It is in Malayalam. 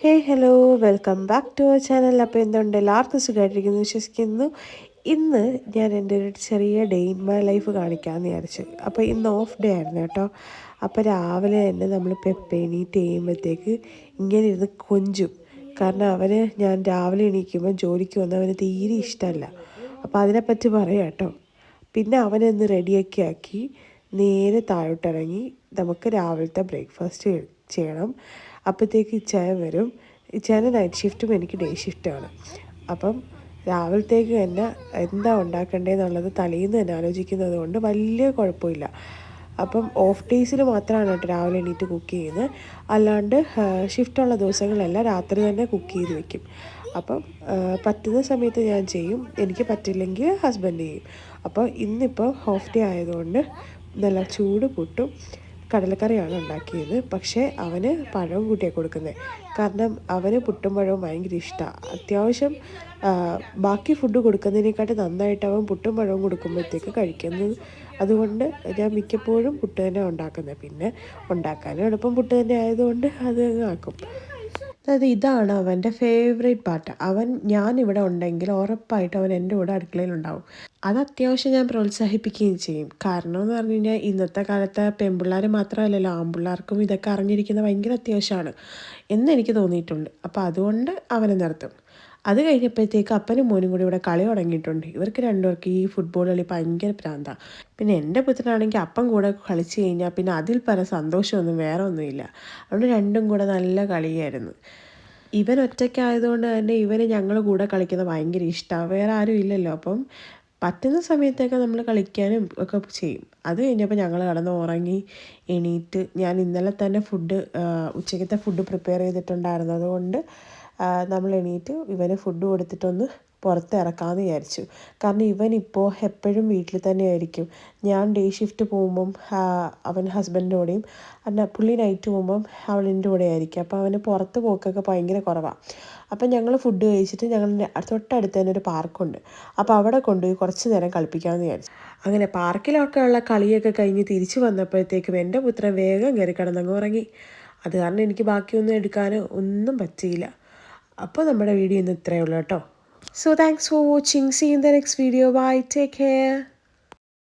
Hello welcome back to our channel. അപ്പോൾ എന്തുണ്ട്, എല്ലാവർക്കും സുഖമായിട്ടിരിക്കുന്നു വിശ്വസിക്കുന്നു. ഇന്ന് ഞാൻ എൻ്റെ ഒരു ചെറിയ ഡേ ഇൻ മൈ ലൈഫ് കാണിക്കാമെന്ന് വിചാരിച്ചു. അപ്പോൾ ഇന്ന് ഓഫ് ഡേ ആയിരുന്നു കേട്ടോ. അപ്പോൾ രാവിലെ തന്നെ നമ്മൾ എണീറ്റ് ചെയ്യുമ്പോഴത്തേക്ക് ഇങ്ങനെ ഇരുന്ന് കൊഞ്ചും. കാരണം ഞാൻ രാവിലെ എണീക്കുമ്പോൾ ജോലിക്ക് വന്ന് അവന് തീരെ ഇഷ്ടമല്ല. അപ്പോൾ അതിനെപ്പറ്റി പറയാം കേട്ടോ. പിന്നെ അവനൊന്ന് റെഡിയൊക്കെ ആക്കി നേരെ താഴോട്ടിറങ്ങി നമുക്ക് രാവിലത്തെ ബ്രേക്ക്ഫാസ്റ്റ് ചെയ്യണം. അപ്പോഴത്തേക്ക് ഇച്ചായ വരും. ഇച്ചായൻ്റെ നൈറ്റ് ഷിഫ്റ്റും എനിക്ക് ഡേ ഷിഫ്റ്റാണ്. അപ്പം രാവിലത്തേക്ക് തന്നെ എന്താ ഉണ്ടാക്കേണ്ടതെന്നുള്ളത് തലേന്ന് തന്നെ ആലോചിക്കുന്നത് കൊണ്ട് വലിയ കുഴപ്പമില്ല. അപ്പം ഓഫ് ഡേയ്സിൽ മാത്രമാണ് കേട്ടോ രാവിലെ എണീറ്റ് കുക്ക് ചെയ്യുന്നത്. അല്ലാണ്ട് ഷിഫ്റ്റുള്ള ദിവസങ്ങളെല്ലാം രാത്രി തന്നെ കുക്ക് ചെയ്ത് വെക്കും. അപ്പം പറ്റുന്ന സമയത്ത് ഞാൻ ചെയ്യും, എനിക്ക് പറ്റില്ലെങ്കിൽ ഹസ്ബൻഡ് ചെയ്യും. അപ്പോൾ ഇന്നിപ്പോൾ ഓഫ് ഡേ ആയതുകൊണ്ട് നല്ല ചൂട് പുട്ടും കടലക്കറിയാണ് ഉണ്ടാക്കിയത്. പക്ഷേ അവന് പഴവും കൂട്ടിയാണ് കൊടുക്കുന്നത്. കാരണം അവന് പുട്ടും പഴവും ഭയങ്കര ഇഷ്ടമാണ്. അത്യാവശ്യം ബാക്കി ഫുഡ് കൊടുക്കുന്നതിനെക്കാട്ടും നന്നായിട്ട് അവൻ പുട്ടും പഴവും കൊടുക്കുമ്പോഴത്തേക്ക് കഴിക്കുന്നത്. അതുകൊണ്ട് ഞാൻ മിക്കപ്പോഴും പുട്ട് തന്നെ ഉണ്ടാക്കുന്നത്. പിന്നെ ഉണ്ടാക്കാനും എളുപ്പം പുട്ട് തന്നെ ആയതുകൊണ്ട് അത് ആക്കും. അതായത് ഇതാണ് അവൻ്റെ ഫേവറേറ്റ് പാർട്ട്. ഞാനിവിടെ ഉണ്ടെങ്കിൽ ഉറപ്പായിട്ട് അവൻ എൻ്റെ കൂടെ അടുക്കളയിലുണ്ടാവും. അത് അത്യാവശ്യം ഞാൻ പ്രോത്സാഹിപ്പിക്കുകയും ചെയ്യും. കാരണം എന്ന് പറഞ്ഞു കഴിഞ്ഞാൽ ഇന്നത്തെ കാലത്ത് പെൺപിള്ളേർ മാത്രമല്ലല്ലോ, ആൺപിള്ളേർക്കും ഇതൊക്കെ അറിഞ്ഞിരിക്കുന്നത് ഭയങ്കര അത്യാവശ്യമാണ് എന്നെനിക്ക് തോന്നിയിട്ടുണ്ട്. അപ്പോൾ അതുകൊണ്ട് അവനെ നിർത്തും. അത് കഴിഞ്ഞപ്പോഴത്തേക്ക് അപ്പനും മോനും കൂടി ഇവിടെ കളി തുടങ്ങിയിട്ടുണ്ട്. ഇവർക്ക് രണ്ടുപേർക്ക് ഈ ഫുട്ബോൾ കളി ഭയങ്കര പ്രാന്താണ്. പിന്നെ എൻ്റെ പുത്രനാണെങ്കിൽ അപ്പം കൂടെ കളിച്ച് കഴിഞ്ഞാൽ പിന്നെ അതിൽ പല സന്തോഷമൊന്നും വേറെ ഒന്നുമില്ല. അതുകൊണ്ട് രണ്ടും കൂടെ നല്ല കളിയായിരുന്നു. ഇവൻ ഒറ്റയ്ക്കായതുകൊണ്ട് തന്നെ ഇവന് ഞങ്ങൾ കൂടെ കളിക്കുന്നത് ഭയങ്കര ഇഷ്ടമാണ്. വേറെ ആരും ഇല്ലല്ലോ. അപ്പം പറ്റുന്ന സമയത്തൊക്കെ നമ്മൾ കളിക്കാനും ഒക്കെ ചെയ്യും. അത് കഴിഞ്ഞപ്പോൾ ഞങ്ങൾ കിടന്ന് ഉറങ്ങി എണീറ്റ് ഞാൻ ഇന്നലെ തന്നെ ഉച്ചയ്ക്കത്തെ ഫുഡ് പ്രിപ്പയർ ചെയ്തിട്ടുണ്ടായിരുന്നു. അതുകൊണ്ട് നമ്മൾ എണീറ്റ് ഇവന് ഫുഡ് കൊടുത്തിട്ടൊന്ന് പുറത്തിറക്കാമെന്ന് വിചാരിച്ചു. കാരണം ഇവനിപ്പോൾ എപ്പോഴും വീട്ടിൽ തന്നെ ആയിരിക്കും. ഞാൻ ഡേ ഷിഫ്റ്റ് പോകുമ്പം അവൻ ഹസ്ബൻഡിൻ്റെ കൂടെയും, പുള്ളി നൈറ്റ് പോകുമ്പം അവളിൻ്റെ കൂടെ ആയിരിക്കും. അപ്പോൾ അവന് പുറത്ത് പോക്കൊക്കെ ഭയങ്കര കുറവാണ്. അപ്പം ഞങ്ങൾ ഫുഡ് കഴിച്ചിട്ട് ഞങ്ങളുടെ തൊട്ടടുത്ത് തന്നെ ഒരു പാർക്കുണ്ട്. അപ്പോൾ അവിടെ കൊണ്ടുപോയി കുറച്ച് നേരം കളിപ്പിക്കാമെന്ന് വിചാരിച്ചു. അങ്ങനെ പാർക്കിലൊക്കെ ഉള്ള കളിയൊക്കെ കഴിഞ്ഞ് തിരിച്ച് വന്നപ്പോഴത്തേക്കും എൻ്റെ പുത്രൻ വേഗം കയറി കിടന്നങ്ങ് ഉറങ്ങി. അത് കാരണം എനിക്ക് ബാക്കിയൊന്നും എടുക്കാനോ ഒന്നും പറ്റിയില്ല. അപ്പോൾ നമ്മുടെ വീഡിയോ ഇന്ന് ഇത്രയേ ഉള്ളൂ കേട്ടോ. So thanks for watching. See you in the next video. Bye. Take care.